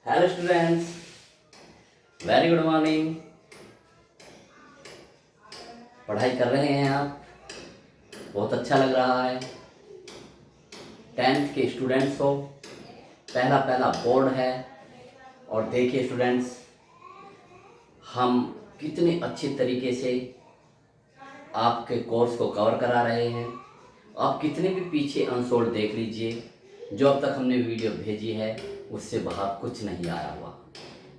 Hello students, very good morning. पढ़ाई कर रहे हैं आप? बहुत अच्छा लग रहा है। 10th के स्टूडेंट्स हो, पहला पहला बोर्ड है। और देखिए स्टूडेंट्स, हम कितने अच्छे तरीके से आपके कोर्स को कवर करा रहे हैं। आप कितने भी पीछे अनसोल्ड देख लीजिए, जो अब तक हमने वीडियो भेजी है उससे बाहर कुछ नहीं आया हुआ।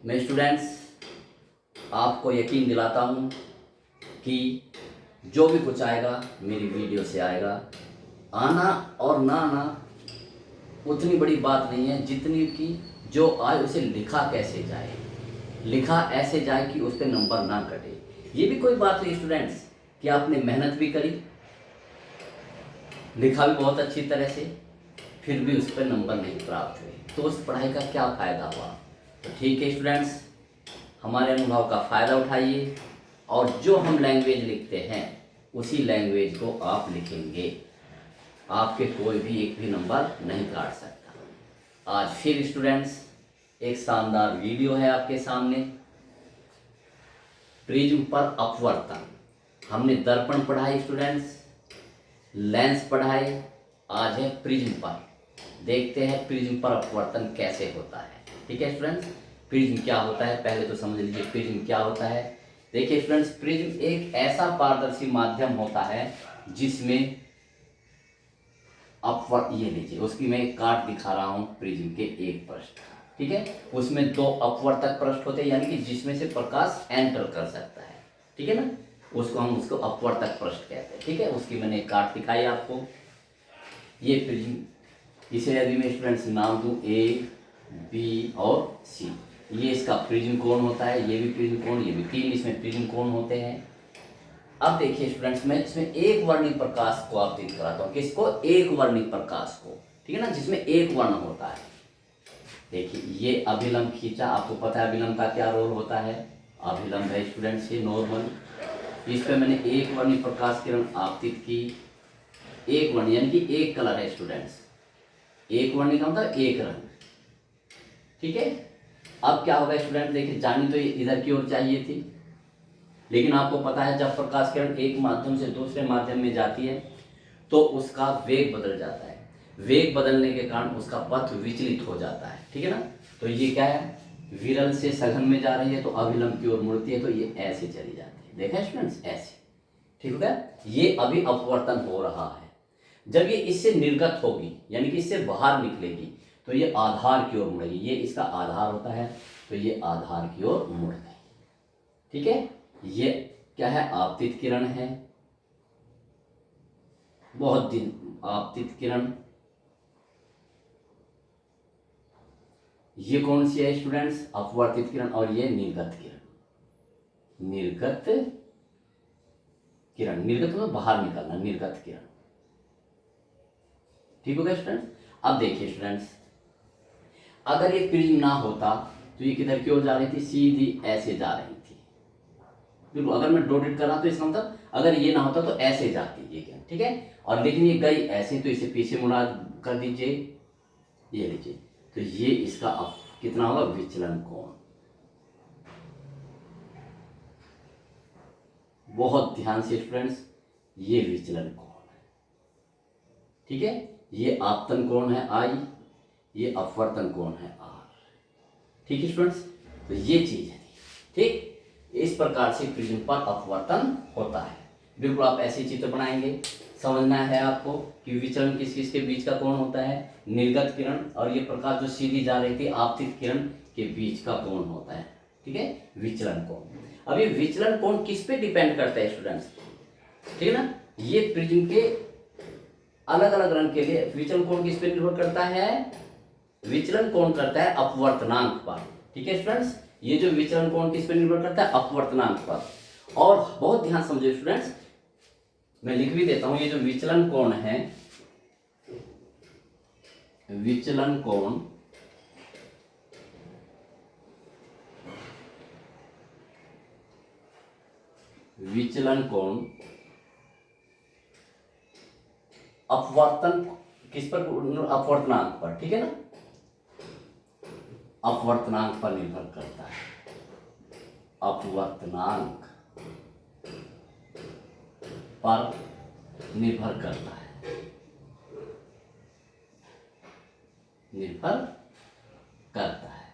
मैं स्टूडेंट्स आपको यकीन दिलाता हूँ कि जो भी कुछ आएगा मेरी वीडियो से आएगा। आना और ना आना उतनी बड़ी बात नहीं है जितनी कि जो आए उसे लिखा कैसे जाए, लिखा ऐसे जाए कि उस पर नंबर ना कटे। ये भी कोई बात नहीं स्टूडेंट्स कि आपने मेहनत भी करी, लिखा भी बहुत अच्छी तरह से, फिर भी उस पर नंबर नहीं प्राप्त हुए, तो उस पढ़ाई का क्या फ़ायदा हुआ। तो ठीक है स्टूडेंट्स, हमारे अनुभव का फ़ायदा उठाइए और जो हम लैंग्वेज लिखते हैं उसी लैंग्वेज को आप लिखेंगे। आपके कोई भी एक भी नंबर नहीं काट सकता। आज फिर स्टूडेंट्स एक शानदार वीडियो है आपके सामने। प्रिज्म पर अपवर्तन, हमने दर्पण पढ़ाई स्टूडेंट्स, लेंस पढ़ाई, आज है प्रिज्म पर। देखते हैं प्रिज्म पर अपवर्तन कैसे होता है। ठीक है स्टूडेंट्स, प्रिज्म क्या होता है पहले तो समझ लीजिए प्रिज्म क्या होता है। देखिए स्टूडेंट्स, प्रिज्म एक ऐसा पारदर्शी माध्यम होता है जिसमें अपवर्त, ये लीजिए उसकी मैं एक कार्ड दिखा रहा हूँ प्रिज्म के एक पृष्ठ। ठीक है, उसमें दो अपवर्तक पृष्ठ होते हैं, यानी कि जिसमें से प्रकाश एंटर कर सकता है। ठीक है ना, उसको अपवर्तक पृष्ठ कहते हैं। ठीक है, उसकी मैंने एक कार्ड दिखाई आपको। ये प्रिज्म, इसे यदि मैं स्टूडेंट्स नाम दूं ए बी और सी, ये इसका प्रिज्म कोण होता है, ये भी प्रिज्म कोण, ये भी, तीन इसमें प्रिज्म कोण होते हैं। अब देखिए स्टूडेंट्स, मैं इसमें एक वर्णिक प्रकाश को आपतित कराता हूँ। किसको? एक वर्णिक प्रकाश को। ठीक है ना, जिसमें एक वर्ण होता है। देखिए ये अभिलंब खींचा, आपको पता है अभिलंब का क्या रोल होता है। अभिलंब है स्टूडेंट्स ये नॉर्मल, इस पर मैंने एक वर्णिक प्रकाश किरण आपतित की। एक वर्ण यानी कि एक कलर है स्टूडेंट्स, एक वर्णिक का मतलब एक रंग। ठीक है, अब क्या होगा स्टूडेंट, देखिए जानी तो ये इधर की ओर चाहिए थी, लेकिन आपको पता है जब प्रकाश किरण एक माध्यम से दूसरे माध्यम में जाती है तो उसका वेग बदल जाता है। वेग बदलने के कारण उसका पथ विचलित हो जाता है। ठीक है ना, तो ये क्या है, विरल से सघन में जा रही है तो अभिलंब की ओर मुड़ती है, तो ये ऐसे चली जाती है। देखा स्टूडेंट्स, ऐसे। ठीक हो गया, ये अभी अपवर्तन हो रहा है। जब ये इससे निर्गत होगी यानी कि इससे बाहर निकलेगी तो ये आधार की ओर मुड़ेगी। ये इसका आधार होता है, तो ये आधार की ओर मुड़ गई। ठीक है, ये क्या है, आपतित किरण है, बहुत दिन आपतित किरण। ये कौन सी है स्टूडेंट्स, अपवर्तित किरण, और ये निर्गत किरण। निर्गत किरण, निर्गत मतलब बाहर निकलना, निर्गत किरण। ठीक हो गया स्टूडेंट्स। अब देखिए स्टूडेंट्स, अगर ये प्रिज्म ना होता तो ये किधर की ओर जा रही थी, सीधी ऐसे जा रही थी। बिल्कुल, अगर मैं डॉटेड कर रहा तो इसका मतलब अगर ये ना होता तो ऐसे जाती ये क्या। ठीक है, और लेकिन ये गई ऐसे, तो इसे पीछे मुड़ा कर दीजिए, ये लीजिए, तो ये इसका कितना होगा, विचलन कोण। बहुत ध्यान से स्टूडेंट्स, ये विचलन कोण है। ठीक है, ये आपतन कोण है आई, ये अपवर्तन कोण है आर। ठीक है स्टूडेंट्स, तो ये चीज है। ठीक, इस प्रकार से प्रिज्म पर अपवर्तन होता है। बिल्कुल आप ऐसे चित्र बनाएंगे, समझना है आपको कि विचलन किस किस के बीच का कोण होता है, निर्गत किरण और ये प्रकाश जो सीधी जा रही थी आपतित किरण के बीच का कोण होता है। ठीक है, विचलन कोण। अब ये विचलन कोण किस पे डिपेंड करता है स्टूडेंट्स, ठीक है ना, ये प्रिज्म के अलग अलग रंग के लिए विचलन कोण किस पे निर्भर करता है, विचलन कोण करता है अपवर्तनांक पर। ठीक है स्टूडेंट्स, ये जो विचलन कोण किस पर निर्भर करता है, अपवर्तनांक पर। और बहुत ध्यान समझिए स्टूडेंट्स, मैं लिख भी देता हूं, ये जो विचलन कोण है, विचलन कोण विचलन कोण अपवर्तन किस पर, अपवर्तनांक पर। ठीक है ना, अपवर्तनांक पर निर्भर करता है, अपवर्तनांक पर निर्भर करता है, निर्भर करता है।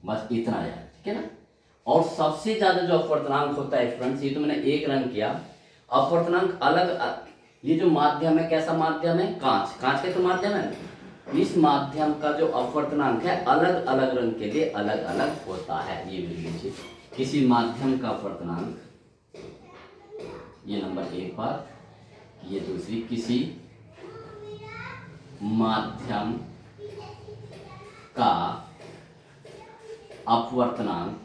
बस इतना याद, ठीक है ना। और सबसे ज्यादा जो अपवर्तनांक होता है स्टूडेंट्स, ये तो मैंने एक रंग किया, अपवर्तनांक अलग, ये जो माध्यम है कैसा माध्यम है, कांच, कांच का तो माध्यम है ना, इस माध्यम का जो अपवर्तनांक है अलग अलग रंग के लिए अलग अलग होता है। ये भी लीजिए, किसी माध्यम का अपवर्तनांक, ये नंबर एक बात, ये दूसरी, किसी माध्यम का अपवर्तनांक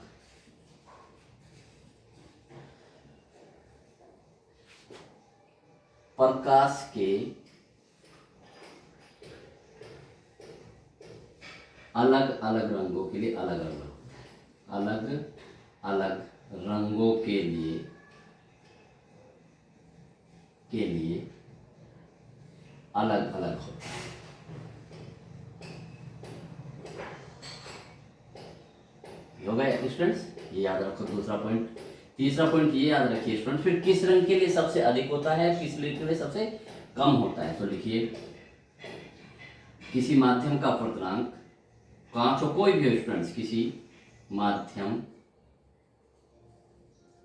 प्रकाश के अलग अलग रंगों के लिए अलग अलग होता है, अलग अलग रंगों के लिए अलग अलग होता है। हो गया स्टूडेंट्स, ये याद रखो दूसरा पॉइंट। तीसरा पॉइंट ये याद रखिए स्टूडेंट्स, फिर किस रंग के लिए सबसे अधिक होता है, किस रंग के लिए सबसे कम होता है। तो लिखिए, किसी माध्यम का अपवर्तनांक, कांच हो कोई भी हो स्टूडेंट्स, किसी माध्यम,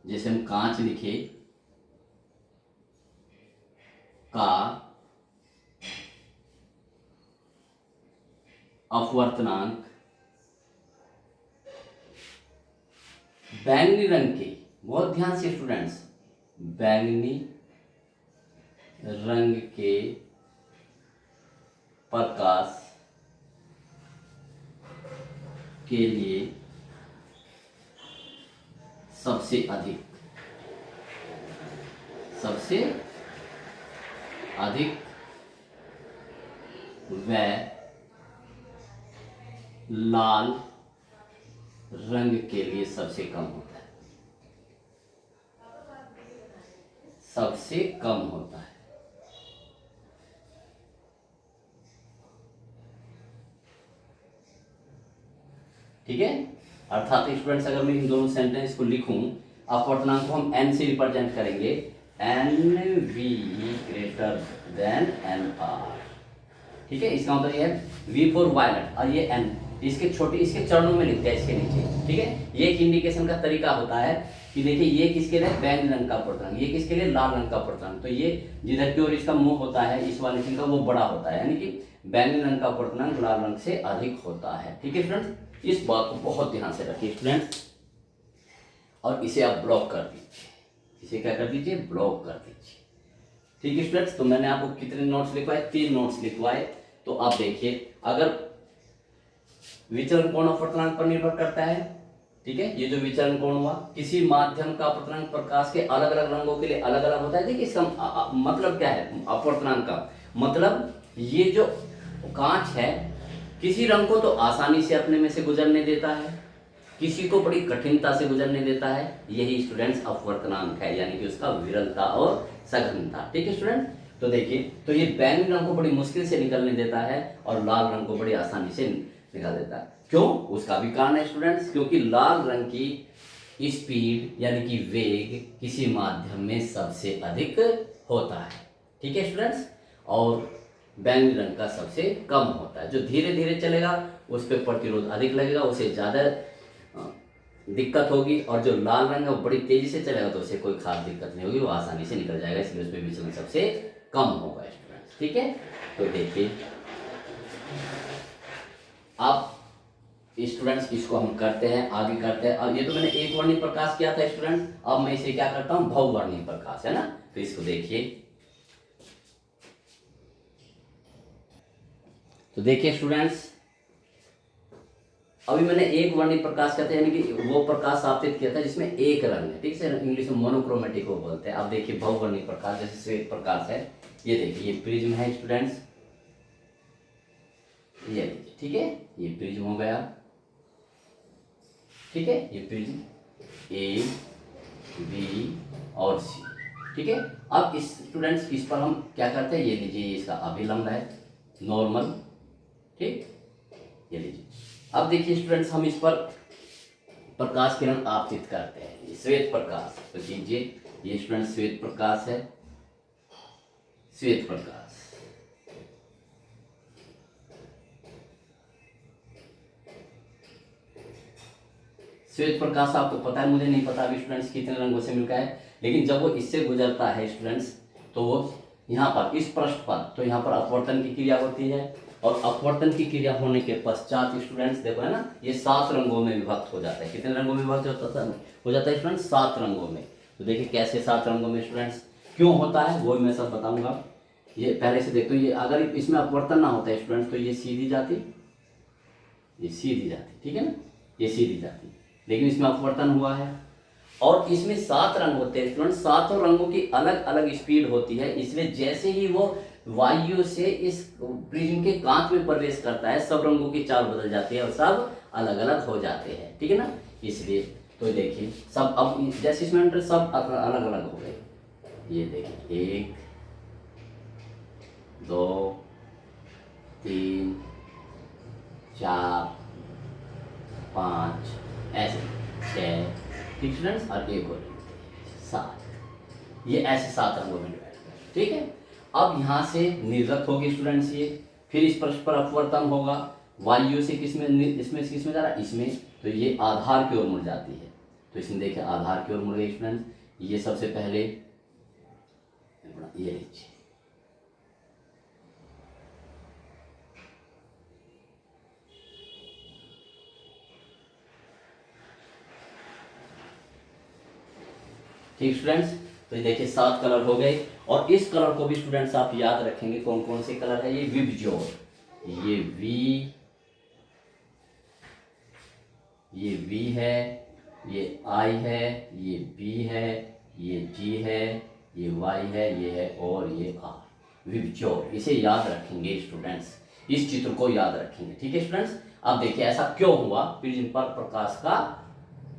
जैसे हम कांच लिखे, का अपवर्तनांक बैंगनी रंग के, बहुत ध्यान से स्टूडेंट्स, बैंगनी रंग के प्रकाश के लिए सबसे अधिक व लाल रंग के लिए सबसे कम होता है, सबसे कम होता है। ठीक है, अर्थात स्टूडेंट्स अगर मैं इन दोनों सेंटेंस को लिखूं, अपवर्तनांक को हम एन से रिप्रेजेंट करेंगे, n v greater than n r. ठीक है, इसका मतलब ये है वी फॉर वायलेट, और ये एन इसके छोटे, इसके चरणों में लिखते हैं इसके नीचे। ठीक है, ये एक इंडिकेशन का तरीका होता है कि देखिए ये किसके लिए बैंगनी रंग का अपवर्तनांक, ये किसके लिए लाल रंग का अपवर्तनांक। तो ये जिधर की ओर इसका मुंह होता है इस वाले चिन्ह का, वो बड़ा होता है, यानी कि बैंगनी रंग का अपवर्तनांक लाल रंग से अधिक होता है। ठीक है स्टूडेंट्स, इस बात को बहुत ध्यान से रखिए स्टूडेंट्स, और इसे आप ब्लॉक कर दीजिए, इसे क्या कर दीजिए, ब्लॉक कर दीजिए। ठीक है स्टूडेंट्स, तो मैंने आपको कितने नोट्स लिखवाए, 3 नोट्स लिखवाए। तो आप देखिए, अगर विचलन कोण अपवर्तनांक पर निर्भर करता है, ठीक है, ये जो विचलन कोण हुआ, किसी माध्यम का अपवर्तनांक प्रकाश के अलग अलग रंगों के लिए अलग अलग होता है। देखिए इसका मतलब क्या है, अपवर्तनांक का मतलब, ये जो कांच है किसी रंग को तो आसानी से अपने में से गुजरने देता है, किसी को बड़ी कठिनता से गुजरने देता है, यही स्टूडेंट्स अपवर्तनांक है, यानी कि उसका विरलता और सघनता। ठीक है स्टूडेंट, तो देखिए, तो ये बैंगनी रंग को बड़ी मुश्किल से निकलने देता है और लाल रंग को बड़ी आसानी से निकाल देता है। क्यों, उसका भी कारण है स्टूडेंट्स, क्योंकि लाल रंग की स्पीड यानी कि वेग किसी माध्यम में सबसे अधिक होता है। ठीक है स्टूडेंट्स, और बैंगनी रंग का सबसे कम होता है। जो धीरे धीरे चलेगा उस पर प्रतिरोध अधिक लगेगा, उसे ज़्यादा दिक्कत होगी, और जो लाल रंग है वो बड़ी तेजी से चलेगा तो उसे कोई खास दिक्कत नहीं होगी, वो आसानी से निकल जाएगा, इसलिए उस पर विचलन सबसे कम होगा स्टूडेंट्स। ठीक है, तो देखिए अब स्टूडेंट्स इसको हम करते हैं, आगे करते हैं। अब ये तो मैंने एक वर्णीय प्रकाश किया था स्टूडेंट, अब मैं इसे क्या करता हूँ, बहुवर्णीय प्रकाश, है ना। तो इसको देखिए, तो देखिए स्टूडेंट्स, अभी मैंने एक वर्णीय प्रकाश किया था, यानी कि वो प्रकाश आपतित किया था जिसमें एक रंग है, ठीक है, इंग्लिश में मोनोक्रोमेटिक को बोलते हैं। अब देखिए बहुवर्णीय प्रकाश, जैसे श्वेत प्रकाश है, ये देखिए ये प्रिज्म है स्टूडेंट्स, ये देखिए, ठीक है, ये प्रिज्म हो गया, ठीक है, ये प्रिज्म ए बी और सी। ठीक है, अब इस स्टूडेंट्स इस पर हम क्या करते हैं, ये लीजिए इसका अभिलंब है, नॉर्मल, ठीक, ये लीजिए अब देखिए स्टूडेंट्स, हम इस पर प्रकाश किरण आपतित करते हैं। ये श्वेत प्रकाश, तो कीजिए, ये स्टूडेंट श्वेत प्रकाश है, श्वेत प्रकाश। श्वेत प्रकाश आपको पता है, मुझे नहीं पता अभी स्टूडेंट्स कितने रंगों से मिलता है, लेकिन जब वो इससे गुजरता है स्टूडेंट्स, तो वो यहाँ पर इस पृष्ठ पर, तो यहाँ पर अपवर्तन की क्रिया होती है, और अपवर्तन की क्रिया होने के पश्चात स्टूडेंट्स देखो है ना, ये 7 रंगों में विभक्त हो जाता है। कितने रंगों में विभक्त हो जाता है स्टूडेंट्स? 7 रंगों में। तो देखिए कैसे 7 रंगों में स्टूडेंट्स, क्यों होता है वो मैं सब बताऊंगा। ये पहले से देखो, ये अगर इसमें अपवर्तन ना होता है स्टूडेंट्स, तो ये सीधी जाती, ये सीधी जाती, ठीक है ना, ये सीधी जाती, लेकिन इसमें अपवर्तन हुआ है। और इसमें 7 रंग होते हैं स्टूडेंट, 7 रंगों की अलग अलग स्पीड होती है, इसलिए जैसे ही वो वायु से इस प्रिज्म के कांच में प्रवेश करता है, सब रंगों की चाल बदल जाती है और सब अलग अलग हो जाते हैं, ठीक है ना। इसलिए तो देखिए सब, अब जैसे इसमें एंटर सब अलग अलग हो गए। ये देखिए 1 2 3 4 5 ऐसे 6 ठीक स्टूडेंट्स, और एक और 7, ये ऐसे 7 रंगों में डिवाइड कर, ठीक है। अब यहाँ से निर्गत होगी स्टूडेंट्स ये, फिर इस पृष्ठ पर अपवर्तन होगा, वायु से किसमें, इसमें से किसमें जा रहा है, इसमें, तो ये आधार की ओर मुड़ जाती है। तो इसमें देखिए आधार की ओर मुड़ गई स्टूडेंट्स। ये सबसे पहले ये लीजिए, ठीक स्टूडेंट्स। तो ये देखिए 7 कलर हो गए, और इस कलर को भी स्टूडेंट्स आप याद रखेंगे, कौन कौन से कलर है। ये विबज्योर, ये वी है, ये आई है, ये बी है, ये जी है, ये वाई है, ये है, और ये आर, विबज्योर। इसे याद रखेंगे स्टूडेंट्स, इस चित्र को याद रखेंगे, ठीक है स्टूडेंट्स। अब देखिए ऐसा क्यों हुआ, प्रिज्म पर प्रकाश का,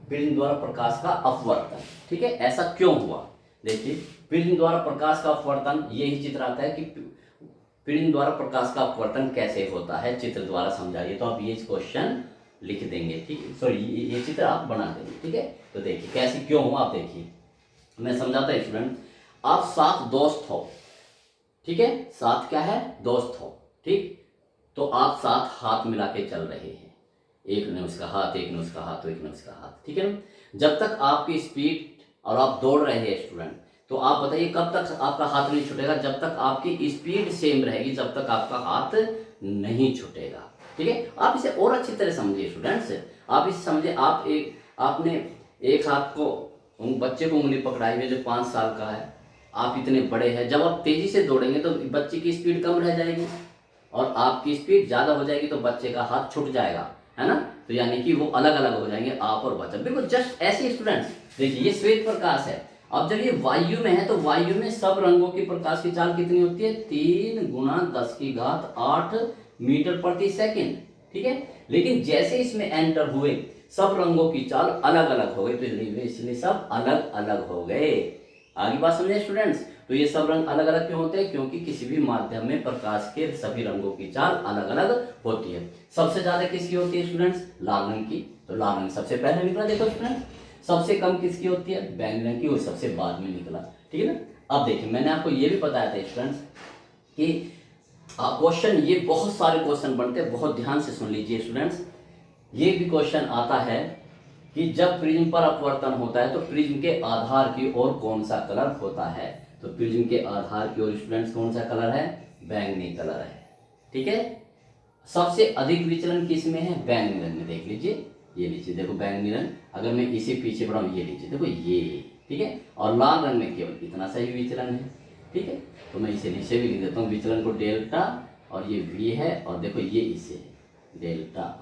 प्रिज्म द्वारा प्रकाश का अपवर्तन, ठीक है, ऐसा क्यों हुआ। देखिए प्रिज्म द्वारा प्रकाश का अपवर्तन, यही चित्र आता है कि प्रिज्म द्वारा प्रकाश का अपवर्तन कैसे होता है, चित्र द्वारा समझाइए। तो आप ये क्वेश्चन लिख देंगे, ठीक है, सॉरी ये चित्र आप बना देंगे, ठीक है। तो देखिए कैसे क्यों हुआ, आप देखिए मैं समझाता हूँ स्टूडेंट। आप 7 दोस्त हो, ठीक है, 7 क्या है, दोस्त हो, ठीक। तो आप 7 हाथ मिला के चल रहे हैं, एक ने उसका हाथ, एक ने उसका हाथ, एक ने उसका हाथ, ठीक है ना। जब तक आपकी स्पीड और आप दौड़ रहे हैं स्टूडेंट, तो आप बताइए कब तक आपका हाथ नहीं छूटेगा, जब तक आपकी स्पीड सेम रहेगी, जब तक आपका हाथ नहीं छूटेगा, ठीक है। आप इसे और अच्छी तरह समझिए स्टूडेंट्स, आप इसे समझिए, आपने एक हाथ को, बच्चे को उंगली पकड़ाई हुई जो 5 साल का है, आप इतने बड़े हैं, जब आप तेजी से दौड़ेंगे तो बच्चे की स्पीड कम रह जाएगी, और आपकी स्पीड ज़्यादा हो जाएगी, तो बच्चे का हाथ छूट जाएगा, है ना। तो यानी कि वो अलग अलग हो जाएंगे, आप और बच्चा, बिल्कुल जस्ट ऐसे स्टूडेंट्स। देखिए ये श्वेत प्रकाश है, अब जब ये वायु में है, तो वायु में सब रंगों की प्रकाश की चाल कितनी होती है, 3 × 10⁸ मीटर प्रति सेकेंड, ठीक है। लेकिन जैसे इसमें एंटर हुए, सब रंगों की चाल अलग अलग हो गई, तो इसलिए सब अलग अलग हो गए। आगे बात समझे स्टूडेंट्स। तो ये सब रंग अलग अलग क्यों होते हैं, क्योंकि किसी भी माध्यम में प्रकाश के सभी रंगों की चाल अलग अलग होती है। सबसे ज्यादा किसकी होती है स्टूडेंट्स, लाल रंग की, तो लाल रंग सबसे पहले निकला, देखो स्टूडेंट्स। सबसे कम किसकी होती है, बैंगनी रंग की, और सबसे बाद में निकला, ठीक है ना। अब देखिए मैंने आपको ये भी बताया था स्टूडेंट्स कि क्वेश्चन, ये बहुत सारे क्वेश्चन बनते हैं, बहुत ध्यान से सुन लीजिए स्टूडेंट्स। ये भी क्वेश्चन आता है कि जब प्रिज्म पर अपवर्तन होता है, तो प्रिज्म के आधार की ओर कौन सा कलर होता है। तो प्रिज्म के आधार की ओर स्टूडेंट्स कौन सा कलर है, बैंगनी कलर है, ठीक है। सबसे अधिक विचलन किस में है, बैंगनी रंग में। देख लीजिए, ये लीजिए, देखो बैंगनी रंग, अगर मैं इसे पीछे बढ़ाऊं, ये लीजिए, देखो ये, ठीक है। और लाल रंग में केवल इतना सा ही विचलन है, ठीक है। तो मैं इसे नीचे भी लिख देता हूँ, विचलन को डेल्टा, और ये वी है, और देखो ये इसे डेल्टा,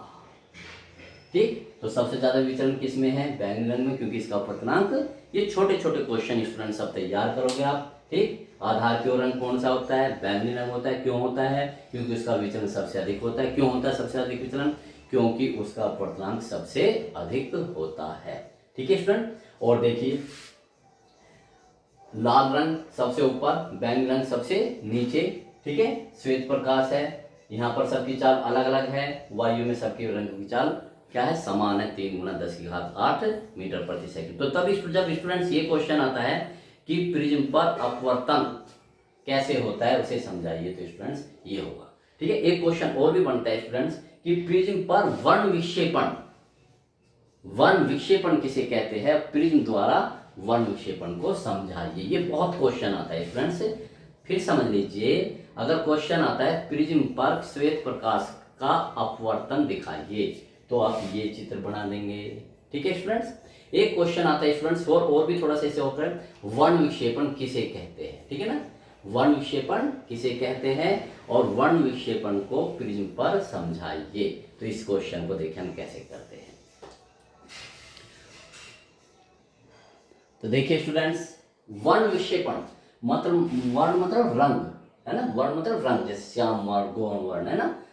ठीक। तो सबसे ज्यादा विचलन किस में है, बैंगनी रंग में, क्योंकि इसका अपवर्तनांक, ये छोटे छोटे क्वेश्चन स्टूडेंट सब तैयार करोगे आप, ठीक। आधार की ओर रंग कौन सा होता है, बैंगनी रंग होता है। क्यों होता है, क्योंकि उसका विचलन सबसे अधिक होता है। क्यों होता है सबसे अधिक विचलन, क्योंकि उसका अपवर्तनांक सबसे अधिक होता है, ठीक है स्टूडेंट। और देखिए लाल रंग सबसे ऊपर, बैंगनी रंग सबसे नीचे, ठीक है। श्वेत प्रकाश है, यहाँ पर सबकी चाल अलग अलग है, वायु में सबके रंगों की चाल क्या है, समान है, 3 × 10⁸ मीटर प्रति सेकंड। तो तब जब स्टूडेंट्स ये क्वेश्चन आता है कि प्रिज्म पर अपवर्तन कैसे होता है उसे समझाइए, तो स्टूडेंट्स ये होगा। ठीक है, एक क्वेश्चन और भी बनता है स्टूडेंट्स कि प्रिज्म पर वर्ण विक्षेपण, वर्ण विक्षेपण किसे कहते हैं, प्रिज्म द्वारा वर्ण विक्षेपण को समझाइए। ये बहुत क्वेश्चन आता है स्टूडेंट्स, फिर समझ लीजिए, अगर क्वेश्चन आता है प्रिज्म पर श्वेत प्रकाश का अपवर्तन दिखाइए, तो आप ये चित्र बना देंगे। ठीक है स्टूडेंट्स, एक क्वेश्चन आता है स्टूडेंट्स और भी थोड़ा सा ऐसे होकर, वर्ण विक्षेपण किसे कहते हैं। ठीक है ना, वर्ण विक्षेपण किसे कहते हैं और वर्ण विक्षेपण को प्रिज्म पर समझाइए। तो इस क्वेश्चन को देखिए हम कैसे करते हैं। तो देखिए स्टूडेंट्स, वर्ण विक्षेपण मतलब वर्ण मतलब रंग है ना, वर्ण मतलब रंग, जैसे श्याम वर्ण, गौण वर्ण है ना,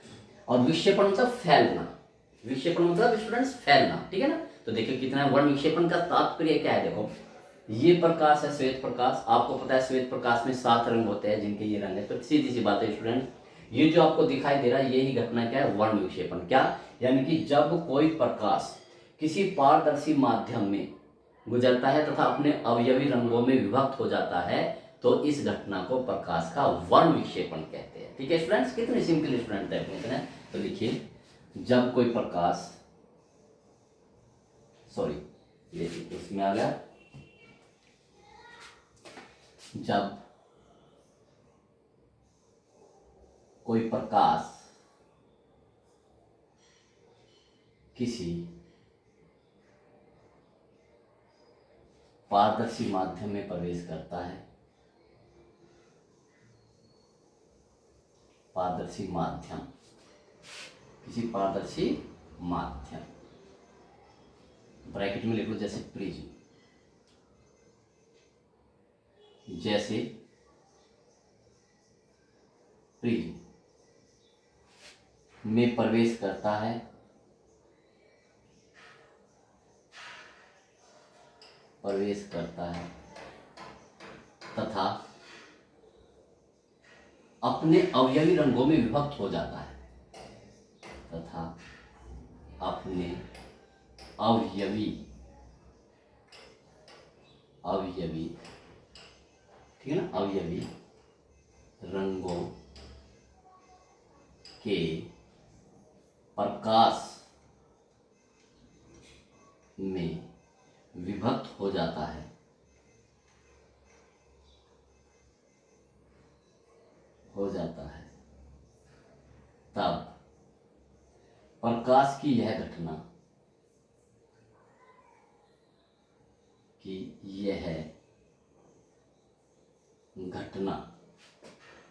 और विक्षेपण मतलब फैलना, विक्षेपण मतलब स्टूडेंट्स फैलना। ठीक है ना, तो देखिए कितना है, वर्ण विक्षेपण का तात्पर्य क्या है, देखो ये प्रकाश है श्वेत प्रकाश, आपको पता है श्वेत प्रकाश में 7 रंग होते हैं जिनके ये रंग है, तो सीधी सी बात है स्टूडेंट, ये जो आपको दिखाई दे रहा है यही घटना क्या है, वर्ण विक्षेपण। क्या, यानी कि जब कोई प्रकाश किसी पारदर्शी माध्यम में गुजरता है तथा अपने अवयवी रंगों में विभक्त हो जाता है, तो इस घटना को प्रकाश का वर्ण विक्षेपण कहते हैं। ठीक है स्टूडेंट्स, कितने सिंपल स्टूडेंट डेफिनेशन है। तो लिखिए, जब कोई प्रकाश, सॉरी ये इसमें आ गया, जब कोई प्रकाश किसी पारदर्शी माध्यम में प्रवेश करता है, पारदर्शी माध्यम, किसी पारदर्शी माध्यम, ब्रैकेट में लिख लो जैसे प्रिज्म, जैसे प्रिज्म में प्रवेश करता है, प्रवेश करता है तथा अपने अवयवी रंगों में विभक्त हो जाता है, तथा अपने अवयवी ठीक है ना, अवयवी रंगों के प्रकाश में विभक्त हो जाता है, तब प्रकाश की यह घटना,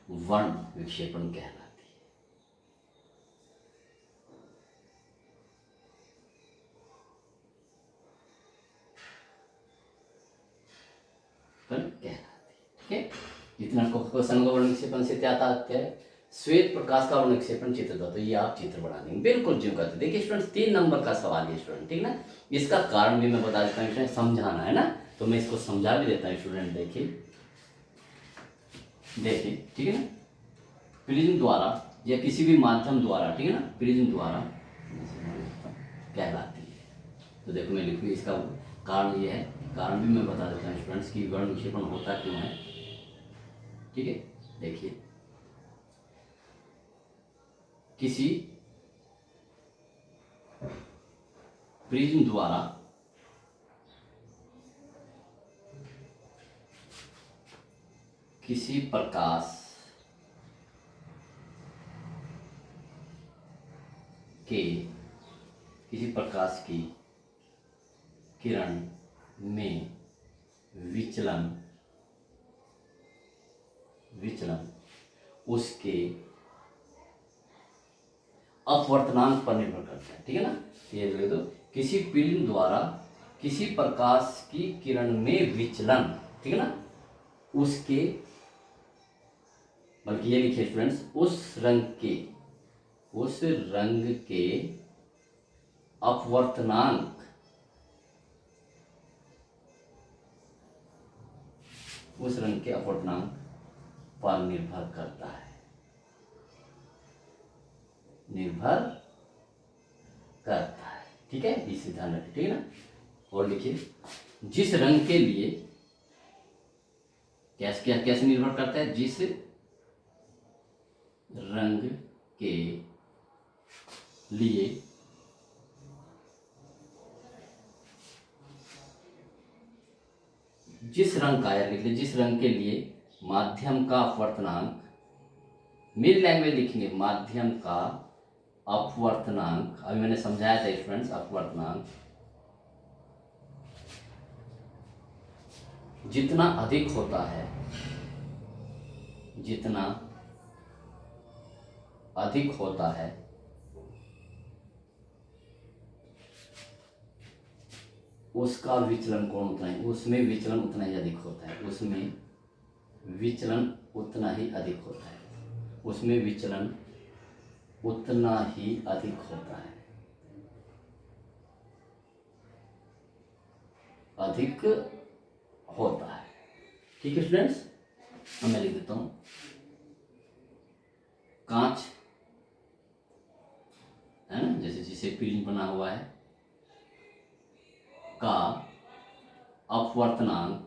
वर्ण विक्षेपण कहलाती है। कहलाती है। ठीक है, जितना क्वेश्चन को वर्ण विक्षेपण से क्या तात्पर्य है, श्वेत प्रकाश का वर्ण विक्षेपण चित्र दो, तो ये आप चित्र बना देंगे बिल्कुल ज्यों करते। देखिए स्टूडेंट, 3 नंबर का सवाल है स्टूडेंट, ठीक ना, इसका कारण भी मैं बता देता हूँ स्टूडेंट, समझाना है ना, तो मैं इसको समझा भी देता हूँ स्टूडेंट। देखिए ठीक है ना, प्रिज्म द्वारा या किसी भी माध्यम द्वारा, ठीक है ना, प्रिज्म द्वारा कहलाती है। तो देखो मैं लिखूँ, इसका कारण ये है, कारण भी मैं बता देता हूँ स्टूडेंट्स की वर्ण विक्षेपण होता क्यों है। ठीक है, देखिए किसी प्रिज्म द्वारा किसी प्रकाश की किरण में विचलन उसके अपवर्तनांक पर निर्भर करता है। ठीक है ना, ये लिख दो, किसी प्रिज्म द्वारा किसी प्रकाश की किरण में विचलन, ठीक है ना, उसके, बल्कि ये लिखिए स्टूडेंट्स, उस रंग के अपवर्तनांक पर निर्भर करता है। निर्भर करता है। ठीक है, इसे ध्यान रखें, ठीक है ना। और लिखिए, जिस रंग के लिए कैसे निर्भर करता है, जिस रंग के लिए जिस रंग का, यार लिख लीजिए, जिस रंग के लिए माध्यम का अपवर्तनांक, मेरी लैंग्वेज लिखेंगे, माध्यम का अपवर्तनांक, अभी मैंने समझाया था स्टूडेंट्स, अपवर्तनांक जितना अधिक होता है, जितना अधिक होता है, उसका विचलन कोण उतना ही, उसमें विचलन उतना ही अधिक होता है, उसमें विचलन उतना ही अधिक होता है, उसमें विचलन उतना ही अधिक होता है, अधिक होता है। ठीक है स्टूडेंट्स, अब मैं लिख देता हूं, कांच है ना, जैसे जिसे प्रिज्म बना हुआ है, का अपवर्तनांक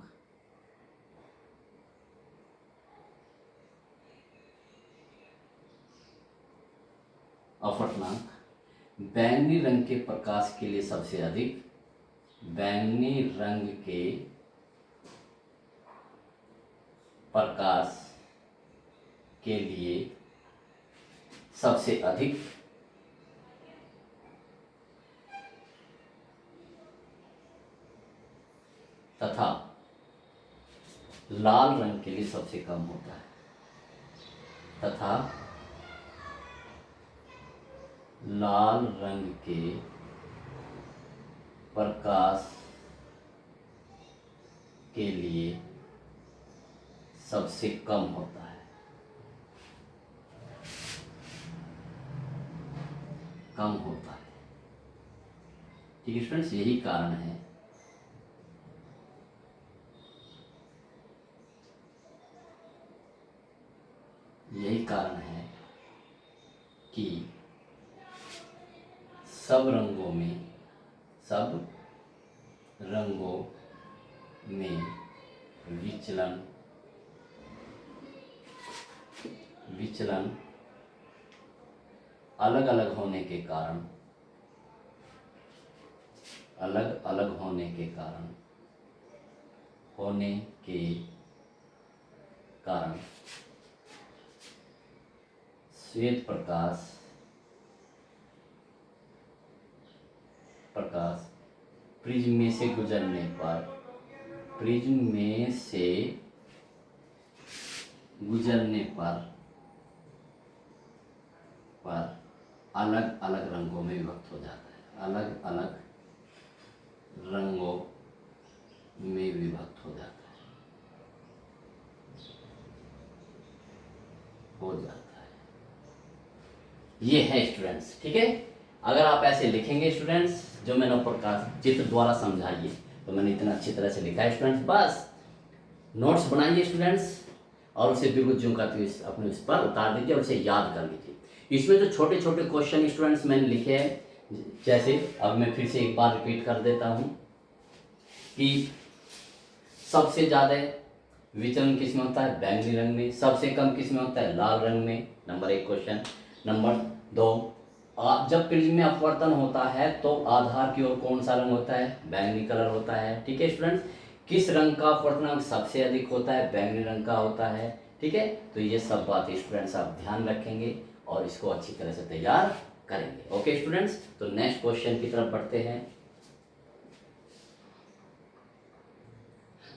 बैंगनी रंग के प्रकाश के लिए सबसे अधिक, बैंगनी रंग के प्रकाश के लिए सबसे अधिक, तथा लाल रंग के लिए सबसे कम होता है, तथा लाल रंग के प्रकाश के लिए सबसे कम होता है, कम होता है। ठीक है स्टूडेंट्स, यही कारण है कि सब रंगों में विचलन अलग अलग होने के कारण, श्वेत प्रकाश प्रिज्म में से गुजरने पर अलग अलग रंगों में विभक्त हो जाता है, अलग अलग रंगों में विभक्त हो जाता है, ये है स्टूडेंट्स। ठीक है, अगर आप ऐसे लिखेंगे स्टूडेंट्स, जो मैंने ऊपर का चित्र द्वारा समझाइए, तो मैंने इतना अच्छी तरह से लिखा है स्टूडेंट्स, बस नोट्स बनाइए स्टूडेंट्स, और उसे बिल्कुल ज्यों का अपने उस पर उतार दीजिए और उसे याद कर लीजिए। इसमें जो छोटे छोटे क्वेश्चन स्टूडेंट्स मैंने लिखे हैं, जैसे अब मैं फिर से एक बार रिपीट कर देता हूँ कि सबसे ज़्यादा विचलन किस में होता है, बैंगनी रंग में, सबसे कम किस में होता है, लाल रंग में, नंबर 1 क्वेश्चन। नंबर 2, जब प्रिज्म में अपवर्तन होता है तो आधार की ओर कौन सा रंग होता है, बैंगनी कलर होता है। ठीक है स्टूडेंट्स, किस रंग का अपवर्तनांक सबसे अधिक होता है, बैंगनी रंग का होता है। ठीक है, तो ये सब बातें स्टूडेंट्स आप ध्यान रखेंगे और इसको अच्छी तरह से तैयार करेंगे। ओके स्टूडेंट्स, तो नेक्स्ट क्वेश्चन की तरफ बढ़ते हैं।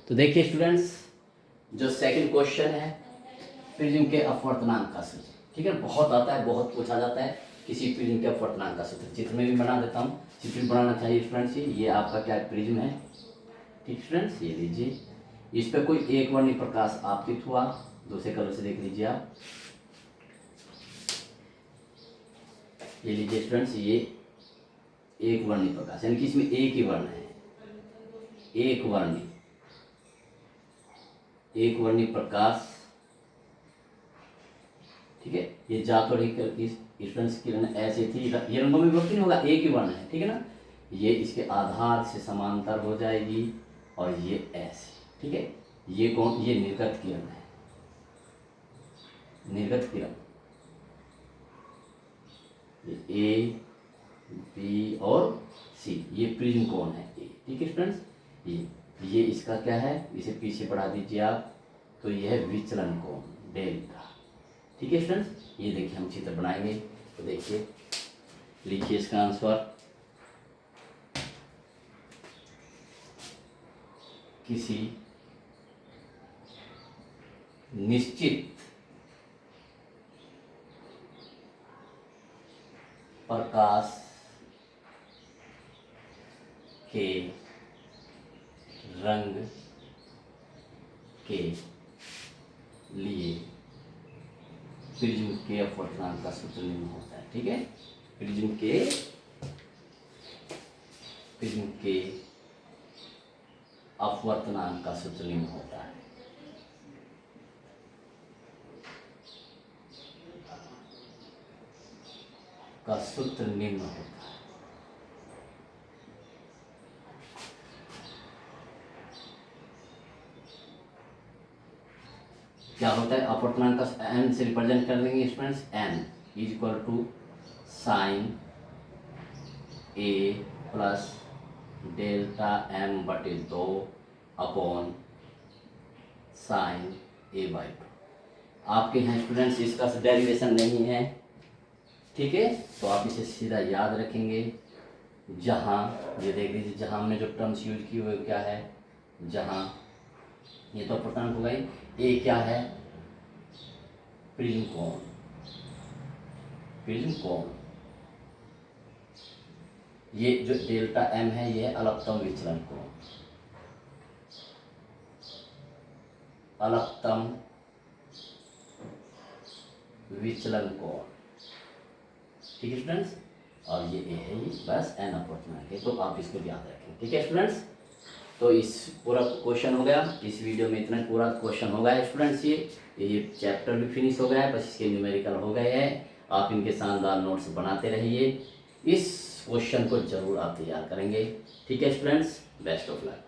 तो देखिए स्टूडेंट्स, जो सेकंड क्वेश्चन है, प्रिज्म के अपवर्तनांक का सूत्र। ठीक है, बहुत आता है, बहुत पूछा जाता है किसी प्रिज्म के अपवर्तनांक का सूत्र। चित्र में भी बना देता हूँ, चित्र बनाना चाहिए स्टूडेंट्स। ये आपका क्या प्रिज्म है, ठीक स्टूडेंट्स, ये लीजिए, इस पर कोई एक वर्णी प्रकाश आपतित हुआ, दूसरे कलर से देख लीजिए आप, ये लीजिए स्टूडेंट्स, ये एक वर्णी प्रकाश, यानी कि इसमें एक ही वर्ण है, एक वर्णी प्रकाश ठीक है। ये जा थोड़ी स्टूडेंट्स किरण ऐसे थी, ये रंगों में विभक्ति नहीं होगा, एक ही वर्ण है, ठीक है ना। ये इसके आधार से समांतर हो जाएगी और ये ऐसे, ठीक है। ये कौन, ये निर्गत किरण है, निर्गत किरण। ये ए बी और सी, ये प्रिज्म कोण है ए, ठीक है स्टूडेंट्स। ये इसका क्या है, इसे पीछे पढ़ा दीजिए आप, तो ये है विचलन कोण डेल्टा, ठीक है स्टूडेंट्स। ये देखिए हम चित्र बनाएंगे, तो देखिए लिखिए इसका आंसर। किसी निश्चित प्रकाश के रंग के लिए प्रिज्म के अपवर्तनांक का सूत्र निम्न होता है, ठीक है। प्रिज्म के अपवर्तनांक का सूत्र निम्न होता है। का सूत्र निम्न होता है। क्या होता है, अपवर्तनांक का एन से रिप्रेजेंट कर देंगे students. N is equal to sine A plus delta m बटे 2 अपॉन साइन ए बाई 2। आपके यहाँ स्टूडेंट्स इसका डेरिवेशन नहीं है, ठीक है, तो आप इसे सीधा याद रखेंगे। जहाँ ये देख लीजिए, जहाँ हमने जो टर्म्स यूज की वो क्या है, जहाँ ये तो अपवर्तनांक होगा ही, ए क्या है, प्रिज्म कोण, प्रिज्म कोण। ये जो डेल्टा एम है ये है अलपतम विचलन कोण, अलपतम विचलन कोण, ठीक है स्टूडेंट्स। और ये ए है, ये बस एन अपवर्तनांक है, तो आप इसको याद रखें, ठीक है स्टूडेंट्स। तो इस पूरा क्वेश्चन हो गया, इस वीडियो में इतना पूरा क्वेश्चन हो गया है स्टूडेंट्स। ये चैप्टर भी फिनिश हो गया है, बस इसके न्यूमेरिकल हो गए हैं। आप इनके शानदार नोट्स बनाते रहिए, इस क्वेश्चन को जरूर आप तैयार करेंगे, ठीक है स्टूडेंट्स। Best of luck.